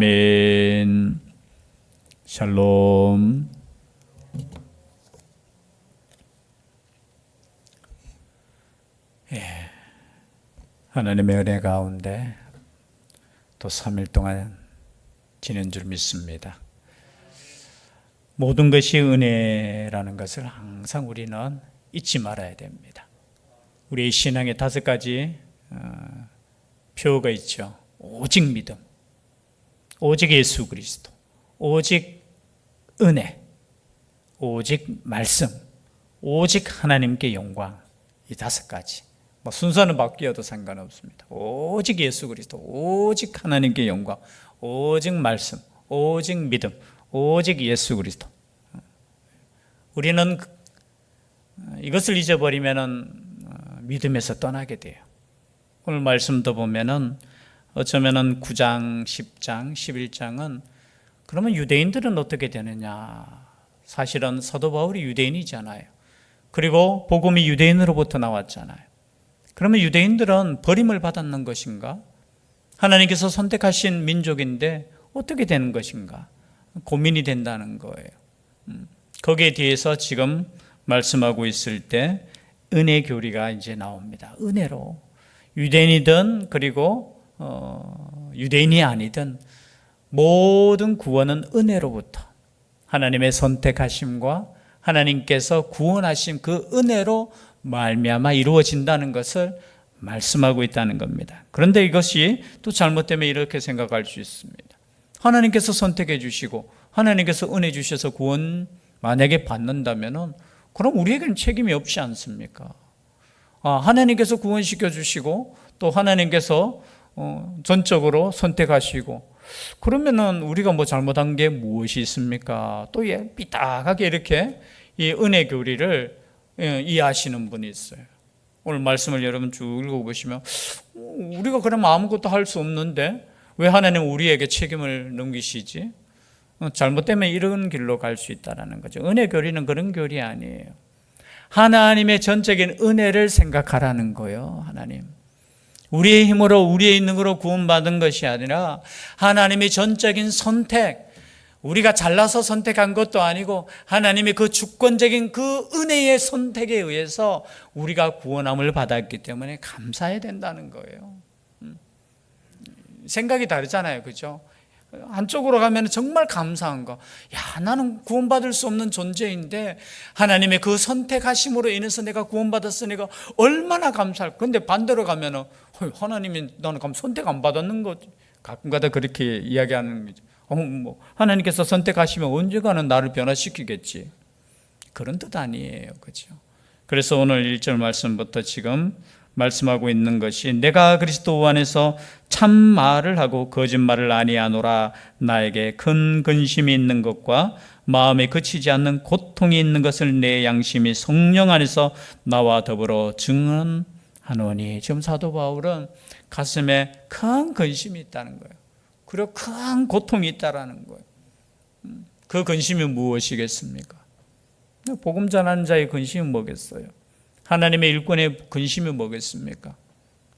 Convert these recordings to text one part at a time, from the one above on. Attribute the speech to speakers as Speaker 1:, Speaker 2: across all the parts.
Speaker 1: 아멘. 샬롬. 하나님의 은혜 가운데 또 3일 동안 지낸 줄 믿습니다. 모든 것이 은혜라는 것을 항상 우리는 잊지 말아야 됩니다. 우리의 신앙에 5가지 표어가 있죠. 오직 믿음, 오직 예수 그리스도, 오직 은혜, 오직 말씀, 오직 하나님께 영광. 이 5가지. 순서는 바뀌어도 상관없습니다. 오직 예수 그리스도, 오직 하나님께 영광, 오직 말씀, 오직 믿음, 오직 예수 그리스도. 우리는 이것을 잊어버리면 믿음에서 떠나게 돼요. 오늘 말씀도 보면은 어쩌면은 9장, 10장, 11장은 그러면 유대인들은 어떻게 되느냐? 사실은 사도 바울이 유대인이잖아요. 그리고 복음이 유대인으로부터 나왔잖아요. 그러면 유대인들은 버림을 받았는 것인가? 하나님께서 선택하신 민족인데 어떻게 되는 것인가? 고민이 된다는 거예요. 거기에 대해서 지금 말씀하고 있을 때 은혜 교리가 이제 나옵니다. 은혜로 유대인이든 그리고 유대인이 아니든 모든 구원은 은혜로부터 하나님의 선택하심과 하나님께서 구원하신 그 은혜로 말미암아 이루어진다는 것을 말씀하고 있다는 겁니다. 그런데 이것이 또 잘못되면 이렇게 생각할 수 있습니다. 하나님께서 선택해 주시고 하나님께서 은혜 주셔서 구원 만약에 받는다면 그럼 우리에게는 책임이 없지 않습니까? 하나님께서 구원시켜 주시고 또 하나님께서 전적으로 선택하시고 그러면은 우리가 뭐 잘못한 게 무엇이 있습니까? 또 삐딱하게 이렇게 이 은혜 교리를 이해하시는 분이 있어요. 오늘 말씀을 여러분 쭉 읽어보시면 우리가 그러면 아무것도 할 수 없는데 왜 하나님 우리에게 책임을 넘기시지? 잘못되면 이런 길로 갈 수 있다는 거죠. 은혜 교리는 그런 교리 아니에요. 하나님의 전적인 은혜를 생각하라는 거예요. 하나님, 우리의 힘으로 우리의 능력으로 구원받은 것이 아니라 하나님의 전적인 선택, 우리가 잘나서 선택한 것도 아니고 하나님의 그 주권적인 그 은혜의 선택에 의해서 우리가 구원함을 받았기 때문에 감사해야 된다는 거예요. 생각이 다르잖아요. 그죠? 한쪽으로 가면 정말 감사한 거. 나는 구원받을 수 없는 존재인데 하나님의 그 선택하심으로 인해서 내가 구원받았으니까 얼마나 감사할까. 그런데 반대로 가면 하나님이 나는 선택 안 받았는 거지. 가끔가다 그렇게 이야기하는 거죠. 하나님께서 선택하시면 언젠가는 나를 변화시키겠지. 그런 뜻 아니에요. 그렇죠? 그래서 오늘 1절 말씀부터 지금 말씀하고 있는 것이 내가 그리스도 안에서 참 말을 하고 거짓말을 아니하노라. 나에게 큰 근심이 있는 것과 마음에 그치지 않는 고통이 있는 것을 내 양심이 성령 안에서 나와 더불어 증언하노니. 지금 사도 바울은 가슴에 큰 근심이 있다는 거예요. 그리고 큰 고통이 있다라는 거예요. 그 근심이 무엇이겠습니까? 복음 전하는 자의 근심이 뭐겠어요? 하나님의 일꾼의 근심이 뭐겠습니까?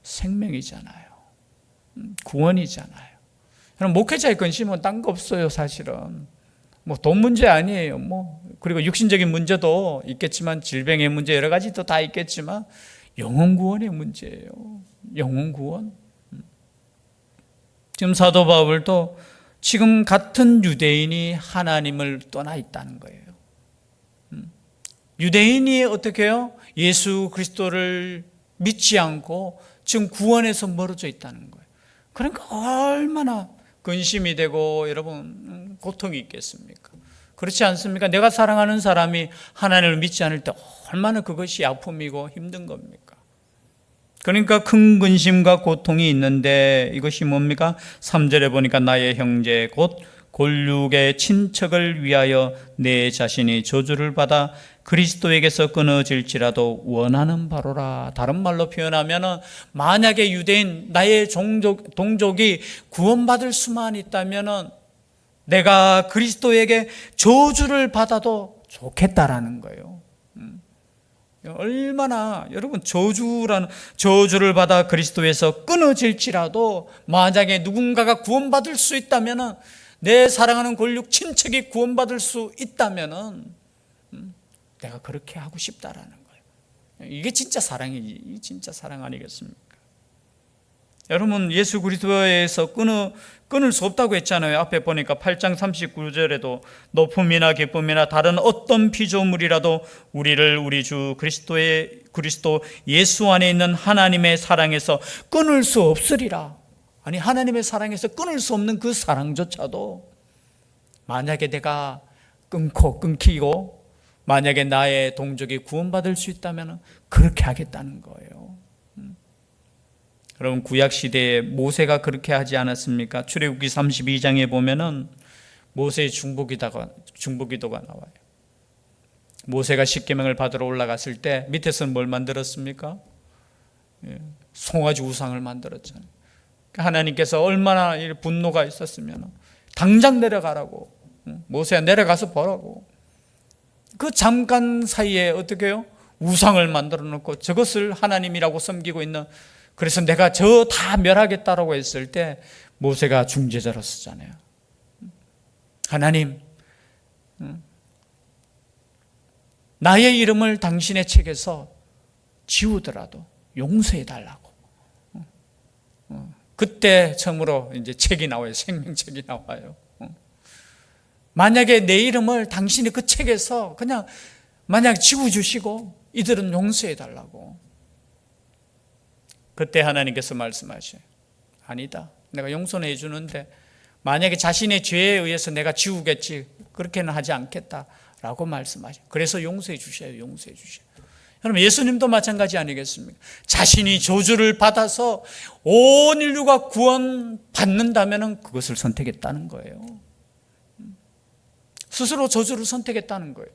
Speaker 1: 생명이잖아요. 구원이잖아요. 목회자의 근심은 딴 거 없어요. 사실은 돈 문제 아니에요. 그리고 육신적인 문제도 있겠지만 질병의 문제 여러 가지도 다 있겠지만 영혼 구원의 문제예요. 영혼 구원. 지금 사도 바울도 지금 같은 유대인이 하나님을 떠나 있다는 거예요. 유대인이 어떻게 해요? 예수 그리스도를 믿지 않고 지금 구원에서 멀어져 있다는 거예요. 그러니까 얼마나 근심이 되고 여러분 고통이 있겠습니까? 그렇지 않습니까? 내가 사랑하는 사람이 하나님을 믿지 않을 때 얼마나 그것이 아픔이고 힘든 겁니까? 그러니까 큰 근심과 고통이 있는데 이것이 뭡니까? 3절에 보니까 나의 형제 곧 골육의 친척을 위하여 내 자신이 저주를 받아 그리스도에게서 끊어질지라도 원하는 바로라. 다른 말로 표현하면 만약에 유대인 나의 동족이 구원받을 수만 있다면 내가 그리스도에게 저주를 받아도 좋겠다라는 거예요. 얼마나 여러분 저주를 받아 그리스도에서 끊어질지라도 만약에 누군가가 구원받을 수 있다면은, 내 사랑하는 골육 친척이 구원받을 수 있다면은 내가 그렇게 하고 싶다라는 거예요. 이게 진짜 사랑이지. 이게 진짜 사랑 아니겠습니까? 여러분, 예수 그리스도에서 끊을 수 없다고 했잖아요. 앞에 보니까 8장 39절에도 높음이나 기쁨이나 다른 어떤 피조물이라도 우리를 우리 주 그리스도 예수 안에 있는 하나님의 사랑에서 끊을 수 없으리라. 아니, 하나님의 사랑에서 끊을 수 없는 그 사랑조차도 만약에 내가 끊기고 만약에 나의 동족이 구원받을 수 있다면 그렇게 하겠다는 거예요. 여러분, 구약시대에 모세가 그렇게 하지 않았습니까? 출애굽기 32장에 보면은 모세의 중보기도가 나와요. 모세가 십계명을 받으러 올라갔을 때 밑에서는 뭘 만들었습니까? 송아지 우상을 만들었잖아요. 하나님께서 얼마나 분노가 있었으면 당장 내려가라고, 모세야 내려가서 보라고. 그 잠깐 사이에 어떻게 해요? 우상을 만들어 놓고 저것을 하나님이라고 섬기고 있는, 그래서 내가 저 다 멸하겠다라고 했을 때 모세가 중재자로 쓰잖아요. 하나님, 나의 이름을 당신의 책에서 지우더라도 용서해 달라고. 그때 처음으로 이제 책이 나와요. 생명책이 나와요. 만약에 내 이름을 당신이 그 책에서 그냥 만약 지워주시고 이들은 용서해 달라고. 그때 하나님께서 말씀하셔요. 아니다, 내가 용서는 해주는데 만약에 자신의 죄에 의해서 내가 지우겠지, 그렇게는 하지 않겠다라고 말씀하셔요. 그래서 용서해 주셔요. 용서해 주셔요. 여러분, 예수님도 마찬가지 아니겠습니까? 자신이 저주를 받아서 온 인류가 구원받는다면 그것을 선택했다는 거예요. 스스로 저주를 선택했다는 거예요.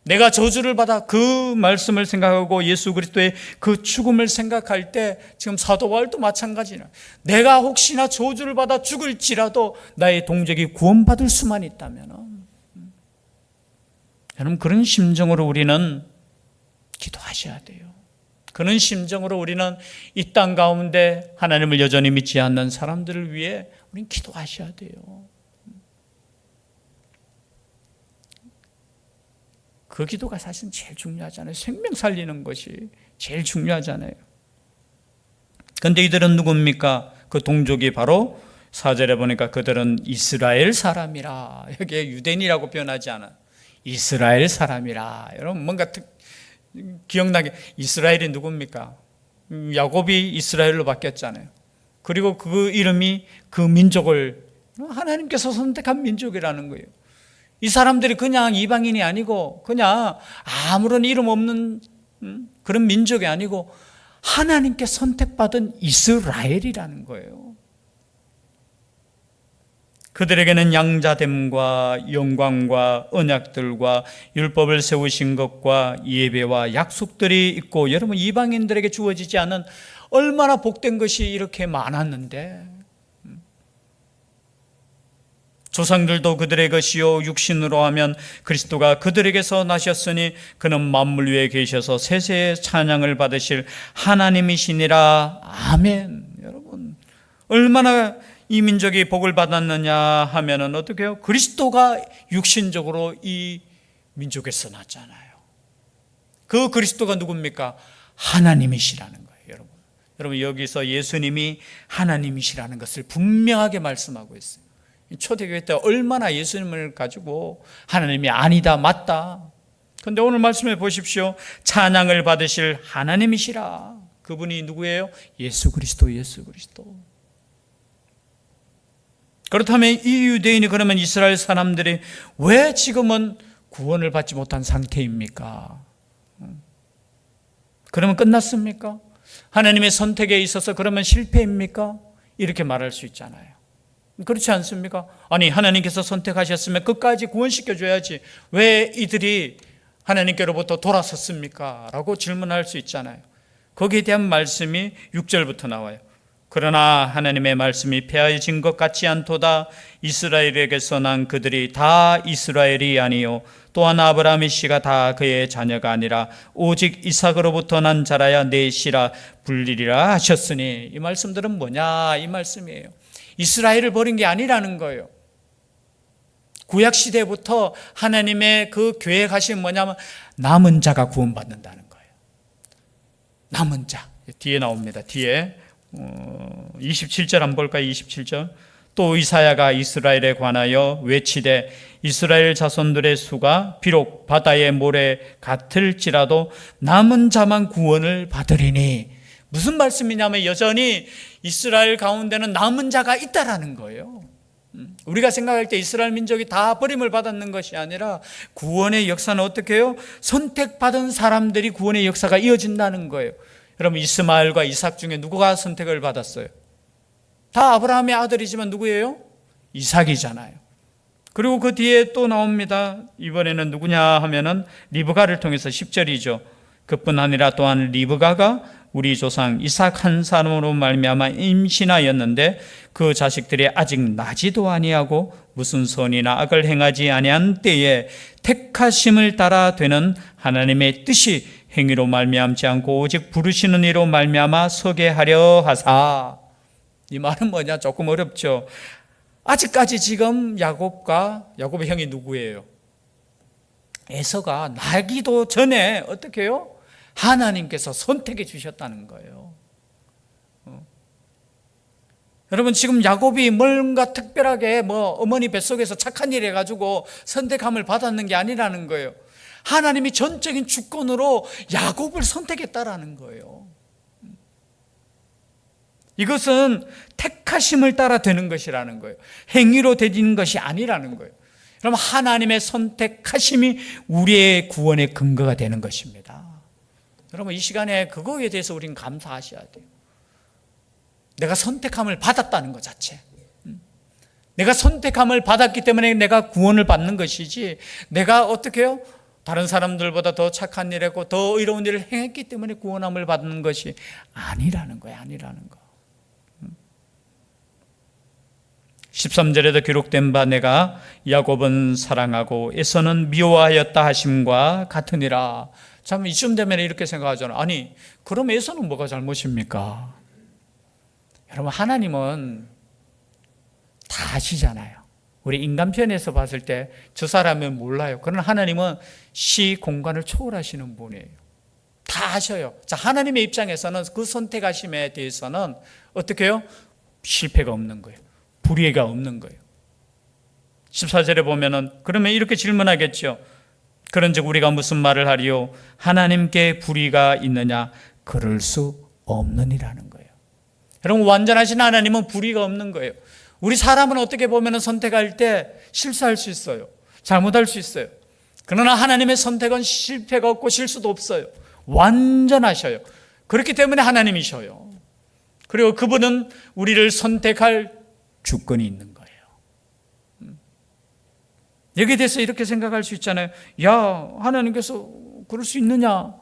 Speaker 1: 내가 저주를 받아 그 말씀을 생각하고 예수 그리스도의 그 죽음을 생각할 때 지금 사도 바울도 마찬가지나, 내가 혹시나 저주를 받아 죽을지라도 나의 동족이 구원받을 수만 있다면, 여러분, 그런 심정으로 우리는 기도하셔야 돼요. 그런 심정으로 우리는 이 땅 가운데 하나님을 여전히 믿지 않는 사람들을 위해 우리는 기도하셔야 돼요. 그 기도가 사실은 제일 중요하잖아요. 생명 살리는 것이 제일 중요하잖아요. 그런데 이들은 누굽니까? 그 동족이 바로 4절에 보니까 그들은 이스라엘 사람이라. 여기에 유대인이라고 표현하지 않아. 이스라엘 사람이라. 여러분, 뭔가 기억나게, 이스라엘이 누굽니까? 야곱이 이스라엘로 바뀌었잖아요. 그리고 그 이름이 그 민족을 하나님께서 선택한 민족이라는 거예요. 이 사람들이 그냥 이방인이 아니고 그냥 아무런 이름 없는 그런 민족이 아니고 하나님께 선택받은 이스라엘이라는 거예요. 그들에게는 양자됨과 영광과 언약들과 율법을 세우신 것과 예배와 약속들이 있고, 여러분, 이방인들에게 주어지지 않은 얼마나 복된 것이 이렇게 많았는데, 조상들도 그들의 것이요 육신으로 하면 그리스도가 그들에게서 나셨으니 그는 만물 위에 계셔서 세세의 찬양을 받으실 하나님이시니라. 아멘. 여러분, 얼마나 이 민족이 복을 받았느냐 하면은 어떻게 해요? 그리스도가 육신적으로 이 민족에서 났잖아요. 그 그리스도가 누굽니까? 하나님이시라는 거예요. 여러분, 여기서 예수님이 하나님이시라는 것을 분명하게 말씀하고 있어요. 초대교회 때 얼마나 예수님을 가지고 하나님이 아니다, 맞다. 그런데 오늘 말씀해 보십시오. 찬양을 받으실 하나님이시라. 그분이 누구예요? 예수 그리스도, 예수 그리스도. 그렇다면 이 유대인이, 그러면 이스라엘 사람들이 왜 지금은 구원을 받지 못한 상태입니까? 그러면 끝났습니까? 하나님의 선택에 있어서 그러면 실패입니까? 이렇게 말할 수 있잖아요. 그렇지 않습니까? 아니, 하나님께서 선택하셨으면 끝까지 구원시켜줘야지 왜 이들이 하나님께로부터 돌아섰습니까? 라고 질문할 수 있잖아요. 거기에 대한 말씀이 6절부터 나와요. 그러나 하나님의 말씀이 폐하여진 것 같지 않도다. 이스라엘에게서 난 그들이 다 이스라엘이 아니요 또한 아브라함의 씨가 다 그의 자녀가 아니라 오직 이삭으로부터 난 자라야 내 씨라 불리리라 하셨으니, 이 말씀들은 뭐냐? 이 말씀이에요. 이스라엘을 버린 게 아니라는 거예요. 구약시대부터 하나님의 그 계획하신 뭐냐면 남은 자가 구원받는다는 거예요. 남은 자. 뒤에 나옵니다. 뒤에 27절 한번 볼까요? 27절. 또 이사야가 이스라엘에 관하여 외치되 이스라엘 자손들의 수가 비록 바다의 모래 같을지라도 남은 자만 구원을 받으리니. 무슨 말씀이냐면 여전히 이스라엘 가운데는 남은 자가 있다라는 거예요. 우리가 생각할 때 이스라엘 민족이 다 버림을 받았는 것이 아니라 구원의 역사는 어떻게 해요? 선택받은 사람들이 구원의 역사가 이어진다는 거예요. 여러분, 이스마엘과 이삭 중에 누구가 선택을 받았어요? 다 아브라함의 아들이지만 누구예요? 이삭이잖아요. 그리고 그 뒤에 또 나옵니다. 이번에는 누구냐 하면은 리브가를 통해서 10절이죠. 그뿐 아니라 또한 리브가가 우리 조상 이삭 한 사람으로 말미암아 임신하였는데 그 자식들이 아직 나지도 아니하고 무슨 선이나 악을 행하지 아니한 때에 택하심을 따라 되는 하나님의 뜻이 행위로 말미암지 않고 오직 부르시는 이로 말미암아 서게 하려 하사. 이 말은 뭐냐? 조금 어렵죠. 아직까지 지금 야곱의 형이 누구예요? 에서가 나기도 전에 어떻게 해요? 하나님께서 선택해 주셨다는 거예요. 여러분, 지금 야곱이 뭔가 특별하게 어머니 뱃속에서 착한 일 해가지고 선택함을 받았는 게 아니라는 거예요. 하나님이 전적인 주권으로 야곱을 선택했다라는 거예요. 이것은 택하심을 따라 되는 것이라는 거예요. 행위로 되는 것이 아니라는 거예요. 그럼 하나님의 선택하심이 우리의 구원의 근거가 되는 것입니다. 여러분, 이 시간에 그거에 대해서 우리는 감사하셔야 돼요. 내가 선택함을 받았다는 것 자체. 내가 선택함을 받았기 때문에 내가 구원을 받는 것이지, 내가 어떻게 해요? 다른 사람들보다 더 착한 일 했고 더 의로운 일을 행했기 때문에 구원함을 받는 것이 아니라는 거예요. 아니라는 거. 13절에도 기록된 바 내가 야곱은 사랑하고 에서는 미워하였다 하심과 같으니라. 참, 이쯤 되면 이렇게 생각하잖아요. 아니, 그럼 에서는 뭐가 잘못입니까? 여러분, 하나님은 다 아시잖아요. 우리 인간 편에서 봤을 때 저 사람은 몰라요. 그러나 하나님은 시 공간을 초월하시는 분이에요. 다 아셔요. 자, 하나님의 입장에서는 그 선택하심에 대해서는 어떻게 해요? 실패가 없는 거예요. 불의가 없는 거예요. 14절에 보면은 그러면 이렇게 질문하겠죠. 그런즉 우리가 무슨 말을 하리요? 하나님께 불의가 있느냐? 그럴 수 없느니라는 거예요. 여러분, 완전하신 하나님은 불의가 없는 거예요. 우리 사람은 어떻게 보면 선택할 때 실수할 수 있어요. 잘못할 수 있어요. 그러나 하나님의 선택은 실패가 없고 실수도 없어요. 완전하셔요. 그렇기 때문에 하나님이셔요. 그리고 그분은 우리를 선택할 주권이 있는 거예요. 여기에 대해서 이렇게 생각할 수 있잖아요. 야, 하나님께서 그럴 수 있느냐?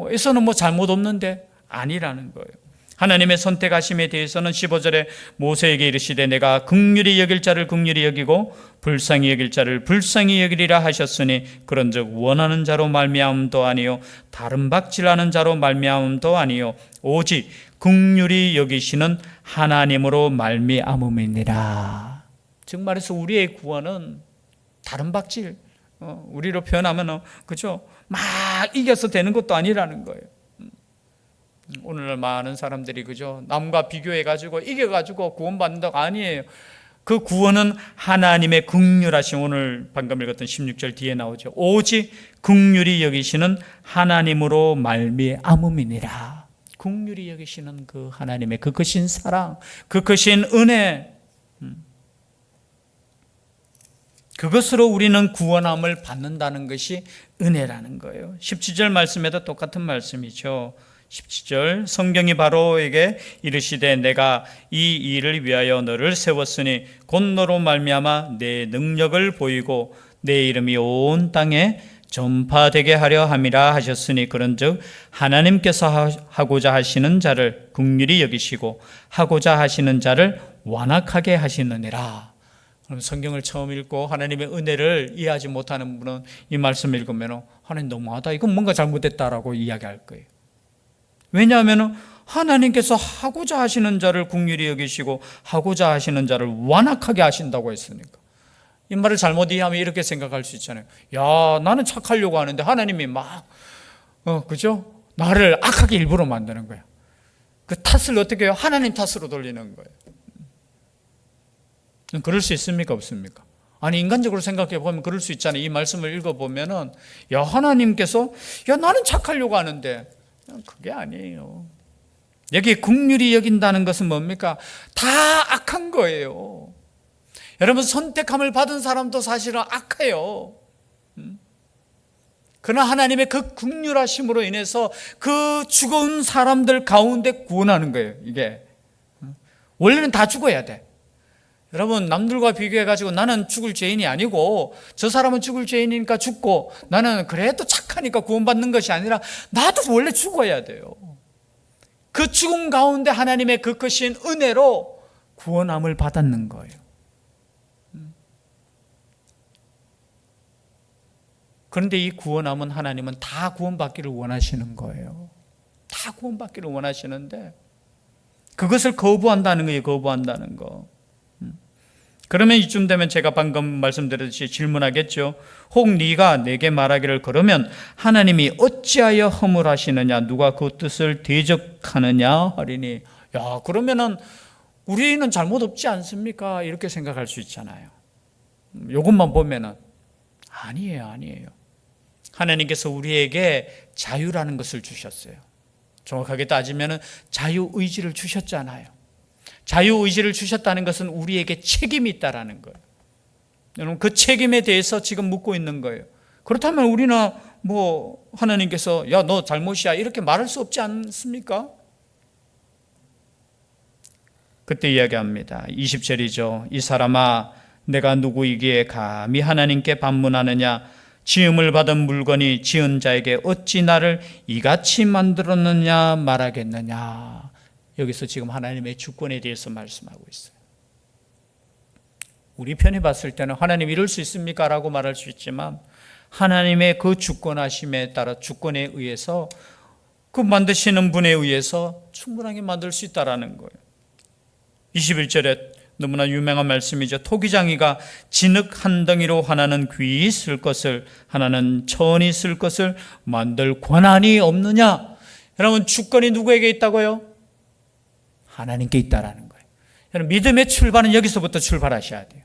Speaker 1: 에서는 잘못 없는데. 아니라는 거예요. 하나님의 선택하심에 대해서는 15절에 모세에게 이르시되 내가 긍휼히 여길 자를 긍휼히 여기고 불쌍히 여길 자를 불쌍히 여기리라 하셨으니 그런즉 원하는 자로 말미암음도 아니요 다른 박질하는 자로 말미암음도 아니요 오직 긍휼히 여기시는 하나님으로 말미암음이니라. 즉 말해서 우리의 구원은 다른 박질, 우리로 표현하면 그죠? 막 이겨서 되는 것도 아니라는 거예요. 오늘날 많은 사람들이 그죠? 남과 비교해가지고 이겨가지고 구원받는다고 아니에요. 그 구원은 하나님의 긍휼하심, 오늘 방금 읽었던 16절 뒤에 나오죠. 오직 긍휼히 여기시는 하나님으로 말미암음이니라. 긍휼히 여기시는 그 하나님의 그 크신 사랑, 그 크신 은혜, 그것으로 우리는 구원함을 받는다는 것이 은혜라는 거예요. 17절 말씀에도 똑같은 말씀이죠. 17절 성경이 바로에게 이르시되 내가 이 일을 위하여 너를 세웠으니 곧 너로 말미암아 내 능력을 보이고 내 이름이 온 땅에 전파되게 하려 함이라 하셨으니 그런즉 하나님께서 하고자 하시는 자를 긍휼히 여기시고 하고자 하시는 자를 완악하게 하시느니라. 그럼 성경을 처음 읽고 하나님의 은혜를 이해하지 못하는 분은 이 말씀 읽으면 하나님 너무하다, 이건 뭔가 잘못됐다라고 이야기할 거예요. 왜냐하면 하나님께서 하고자 하시는 자를 긍휼히 여기시고 하고자 하시는 자를 완악하게 하신다고 했으니까. 이 말을 잘못 이해하면 이렇게 생각할 수 있잖아요. 야, 나는 착하려고 하는데 하나님이 막 그죠? 나를 악하게 일부러 만드는 거야. 그 탓을 어떻게 해요? 하나님 탓으로 돌리는 거예요. 그럴 수 있습니까? 없습니까? 아니, 인간적으로 생각해 보면 그럴 수 있잖아요. 이 말씀을 읽어보면은, 야, 하나님께서, 야, 나는 착하려고 하는데, 그게 아니에요. 여기 긍휼히 여긴다는 것은 뭡니까? 다 악한 거예요. 여러분, 선택함을 받은 사람도 사실은 악해요. 그러나 하나님의 그 긍휼하심으로 인해서 그 죽은 사람들 가운데 구원하는 거예요. 이게 원래는 다 죽어야 돼. 여러분, 남들과 비교해가지고 나는 죽을 죄인이 아니고 저 사람은 죽을 죄인이니까 죽고 나는 그래도 착하니까 구원받는 것이 아니라 나도 원래 죽어야 돼요. 그 죽음 가운데 하나님의 그 크신 은혜로 구원함을 받았는 거예요. 그런데 이 구원함은 하나님은 다 구원받기를 원하시는 거예요. 다 구원받기를 원하시는데 그것을 거부한다는 거예요. 거부한다는 거. 그러면 이쯤 되면 제가 방금 말씀드렸듯이 질문하겠죠. 혹 네가 내게 말하기를 그러면 하나님이 어찌하여 허물하시느냐, 누가 그 뜻을 대적하느냐 하리니. 야, 그러면은 우리는 잘못 없지 않습니까? 이렇게 생각할 수 있잖아요. 이것만 보면은 아니에요. 하나님께서 우리에게 자유라는 것을 주셨어요. 정확하게 따지면은 자유의지를 주셨잖아요. 자유의지를 주셨다는 것은 우리에게 책임이 있다라는 거예요. 여러분, 그 책임에 대해서 지금 묻고 있는 거예요. 그렇다면 우리는 하나님께서 야, 너 잘못이야 이렇게 말할 수 없지 않습니까? 그때 이야기합니다. 20절이죠. 이 사람아, 내가 누구이기에 감히 하나님께 반문하느냐? 지음을 받은 물건이 지은 자에게 어찌 나를 이같이 만들었느냐 말하겠느냐. 여기서 지금 하나님의 주권에 대해서 말씀하고 있어요. 우리 편히 봤을 때는 하나님 이럴 수 있습니까? 라고 말할 수 있지만 하나님의 그 주권하심에 따라 주권에 의해서 그 만드시는 분에 의해서 충분하게 만들 수 있다는 거예요. 21절에 너무나 유명한 말씀이죠. 토기장이가 진흙 한 덩이로 하나는 귀히 쓸 것을 하나는 천히 쓸 것을 만들 권한이 없느냐. 여러분, 주권이 누구에게 있다고요? 하나님께 있다라는 거예요. 여러분, 믿음의 출발은 여기서부터 출발하셔야 돼요.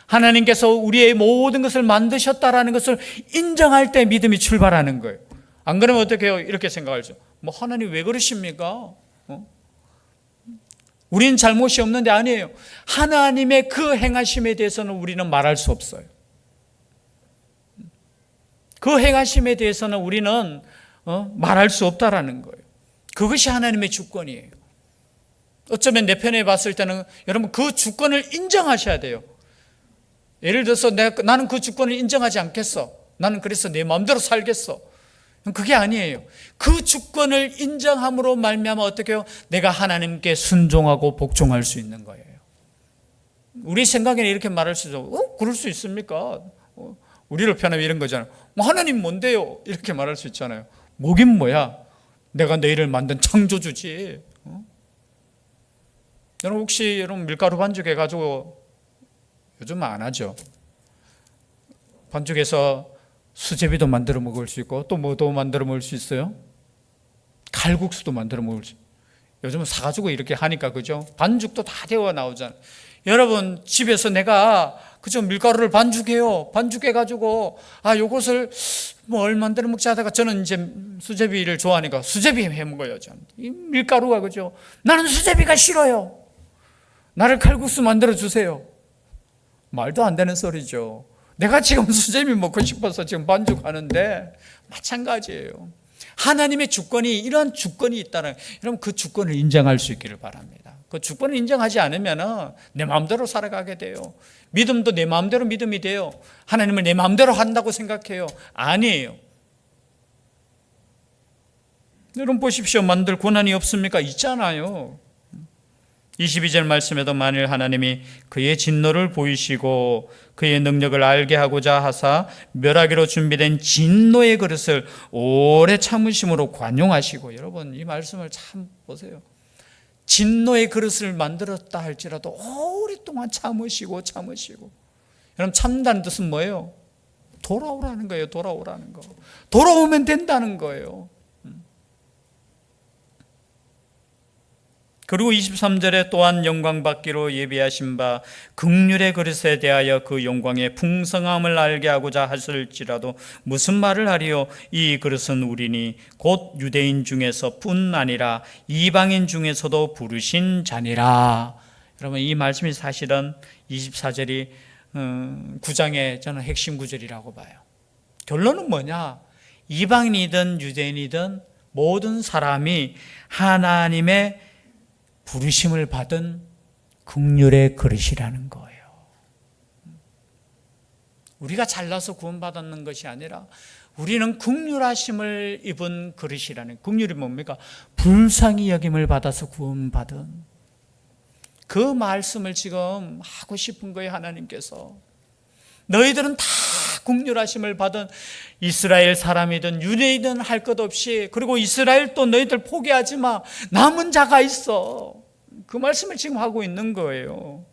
Speaker 1: 하나님께서 우리의 모든 것을 만드셨다라는 것을 인정할 때 믿음이 출발하는 거예요. 안 그러면 어떻게 해요? 이렇게 생각하죠. 하나님 왜 그러십니까? 우리는 잘못이 없는데 아니에요. 하나님의 그 행하심에 대해서는 우리는 말할 수 없어요. 그 행하심에 대해서는 우리는 말할 수 없다라는 거예요. 그것이 하나님의 주권이에요. 어쩌면 내 편에 봤을 때는 여러분 그 주권을 인정하셔야 돼요. 예를 들어서 나는 그 주권을 인정하지 않겠어. 나는 그래서 내 마음대로 살겠어. 그게 아니에요. 그 주권을 인정함으로 말미암아 어떻게 해요? 내가 하나님께 순종하고 복종할 수 있는 거예요. 우리 생각에는 이렇게 말할 수 있어. 그럴 수 있습니까? 우리를 편하면 이런 거잖아요. 하나님 뭔데요? 이렇게 말할 수 있잖아요. 뭐긴 뭐야? 내가 내일을 만든 창조주지. 여러분 혹시 밀가루 반죽 해가지고 요즘은 안 하죠. 반죽해서 수제비도 만들어 먹을 수 있고 또 뭐도 만들어 먹을 수 있어요? 칼국수도 만들어 먹을 수 있어요. 요즘은 사가지고 이렇게 하니까 그죠? 반죽도 다 되어 나오잖아요. 여러분 집에서 내가 그죠? 밀가루를 반죽해요. 반죽해가지고 요것을 뭘 만들어 먹자 하다가 저는 이제 수제비를 좋아하니까 수제비 해 먹어요. 저는. 이 밀가루가 그죠? 나는 수제비가 싫어요. 나를 칼국수 만들어 주세요. 말도 안 되는 소리죠. 내가 지금 수제비 먹고 싶어서 지금 반죽하는데 마찬가지예요. 하나님의 주권이 이러한 주권이 있다는 여러분 그 주권을 인정할 수 있기를 바랍니다. 그 주권을 인정하지 않으면 내 마음대로 살아가게 돼요. 믿음도 내 마음대로 믿음이 돼요. 하나님을 내 마음대로 한다고 생각해요. 아니에요. 여러분 보십시오. 만들 권한이 없습니까? 있잖아요. 22절 말씀에도 만일 하나님이 그의 진노를 보이시고 그의 능력을 알게 하고자 하사 멸하기로 준비된 진노의 그릇을 오래 참으심으로 관용하시고, 여러분 이 말씀을 참 보세요. 진노의 그릇을 만들었다 할지라도 오랫동안 참으시고. 여러분 참다는 뜻은 뭐예요? 돌아오라는 거예요. 돌아오라는 거. 돌아오면 된다는 거예요. 그리고 23절에 또한 영광받기로 예비하신 바 긍휼의 그릇에 대하여 그 영광의 풍성함을 알게 하고자 하실지라도 무슨 말을 하리요? 이 그릇은 우리니 곧 유대인 중에서 뿐 아니라 이방인 중에서도 부르신 자니라. 여러분 이 말씀이 사실은 24절이 9장의 저는 핵심 구절이라고 봐요. 결론은 뭐냐? 이방인이든 유대인이든 모든 사람이 하나님의 부르심을 받은 긍휼의 그릇이라는 거예요. 우리가 잘나서 구원받았는 것이 아니라 우리는 긍휼하심을 입은 그릇이라는, 긍휼이 뭡니까? 불쌍히 여김을 받아서 구원받은 그 말씀을 지금 하고 싶은 거예요. 하나님께서 너희들은 다 긍휼하심을 받은 이스라엘 사람이든 유대인이든 할 것 없이, 그리고 이스라엘 또 너희들 포기하지 마, 남은 자가 있어. 그 말씀을 지금 하고 있는 거예요.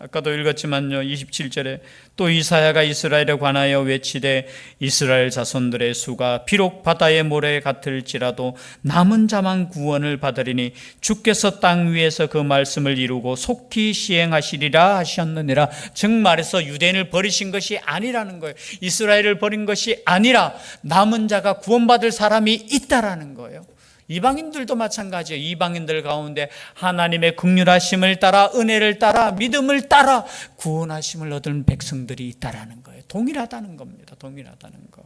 Speaker 1: 아까도 읽었지만요, 27절에 또 이사야가 이스라엘에 관하여 외치되 이스라엘 자손들의 수가 비록 바다의 모래 같을지라도 남은 자만 구원을 받으리니 주께서 땅 위에서 그 말씀을 이루고 속히 시행하시리라 하셨느니라. 즉 말해서 유대인을 버리신 것이 아니라는 거예요. 이스라엘을 버린 것이 아니라 남은 자가 구원받을 사람이 있다라는 거예요. 이방인들도 마찬가지예요. 이방인들 가운데 하나님의 긍휼하심을 따라, 은혜를 따라, 믿음을 따라 구원하심을 얻은 백성들이 있다라는 거예요. 동일하다는 겁니다. 동일하다는 거.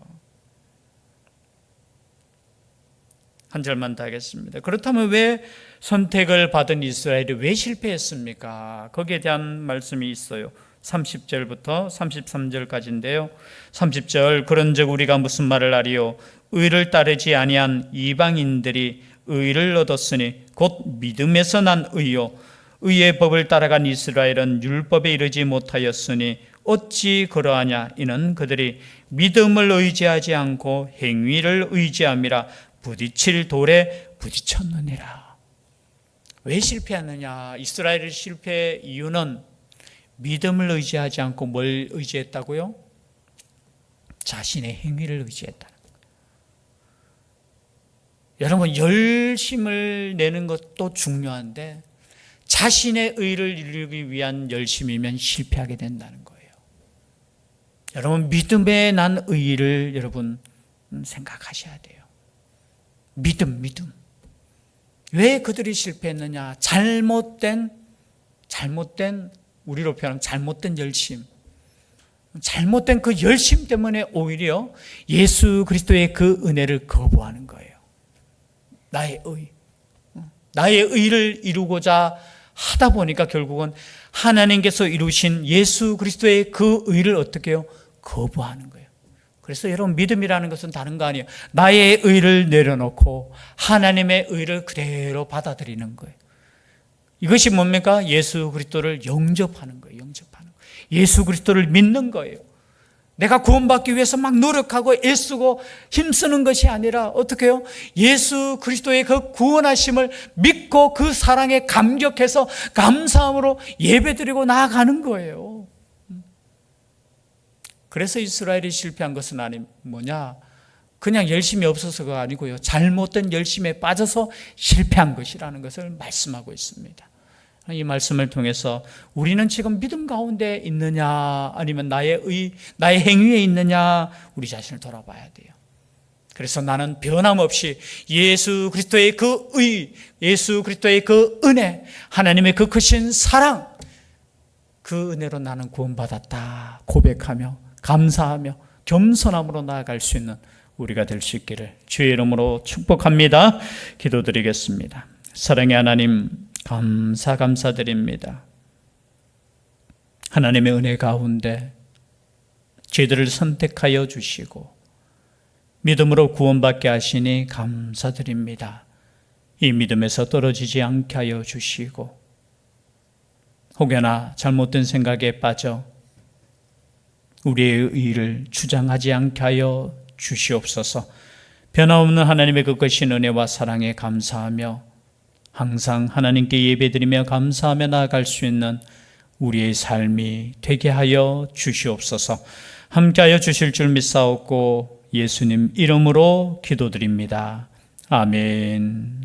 Speaker 1: 한 절만 더 하겠습니다. 그렇다면 왜 선택을 받은 이스라엘이 왜 실패했습니까? 거기에 대한 말씀이 있어요. 30절부터 33절까지인데요. 30절, 그런즉 우리가 무슨 말을 하리요? 의를 따르지 아니한 이방인들이 의를 얻었으니 곧 믿음에서 난 의요, 의의 법을 따라간 이스라엘은 율법에 이르지 못하였으니 어찌 그러하냐? 이는 그들이 믿음을 의지하지 않고 행위를 의지함이라 부딪힐 돌에 부딪혔느니라. 왜 실패하느냐? 이스라엘의 실패의 이유는 믿음을 의지하지 않고 뭘 의지했다고요? 자신의 행위를 의지했다. 여러분, 열심을 내는 것도 중요한데 자신의 의를 이루기 위한 열심이면 실패하게 된다는 거예요. 여러분, 믿음에 난 의를 여러분 생각하셔야 돼요. 믿음. 왜 그들이 실패했느냐? 잘못된 우리로 표현하면 잘못된 열심. 잘못된 그 열심 때문에 오히려 예수 그리스도의 그 은혜를 거부하는 거예요. 나의 의를 이루고자 하다 보니까 결국은 하나님께서 이루신 예수 그리스도의 그 의를 어떻게 해요? 거부하는 거예요. 그래서 여러분, 믿음이라는 것은 다른 거 아니에요. 나의 의를 내려놓고 하나님의 의를 그대로 받아들이는 거예요. 이것이 뭡니까? 예수 그리스도를 영접하는 거예요. 예수 그리스도를 믿는 거예요. 내가 구원받기 위해서 막 노력하고 애쓰고 힘쓰는 것이 아니라 어떻게 해요? 예수 그리스도의 그 구원하심을 믿고 그 사랑에 감격해서 감사함으로 예배드리고 나아가는 거예요. 그래서 이스라엘이 실패한 것은 뭐냐? 그냥 열심이 없어서가 아니고요, 잘못된 열심에 빠져서 실패한 것이라는 것을 말씀하고 있습니다. 이 말씀을 통해서 우리는 지금 믿음 가운데 있느냐, 아니면 나의 행위에 있느냐, 우리 자신을 돌아봐야 돼요. 그래서 나는 변함없이 예수 그리스도의 그 의, 예수 그리스도의 그 은혜, 하나님의 그 크신 사랑, 그 은혜로 나는 구원받았다 고백하며 감사하며 겸손함으로 나아갈 수 있는 우리가 될 수 있기를 주의 이름으로 축복합니다. 기도드리겠습니다. 사랑의 하나님, 감사드립니다. 하나님의 은혜 가운데 저희들을 선택하여 주시고 믿음으로 구원받게 하시니 감사드립니다. 이 믿음에서 떨어지지 않게 하여 주시고 혹여나 잘못된 생각에 빠져 우리의 의를 주장하지 않게 하여 주시옵소서. 변함없는 하나님의 그 크신 은혜와 사랑에 감사하며 항상 하나님께 예배드리며 감사하며 나아갈 수 있는 우리의 삶이 되게 하여 주시옵소서. 함께하여 주실 줄 믿사옵고 예수님 이름으로 기도드립니다. 아멘.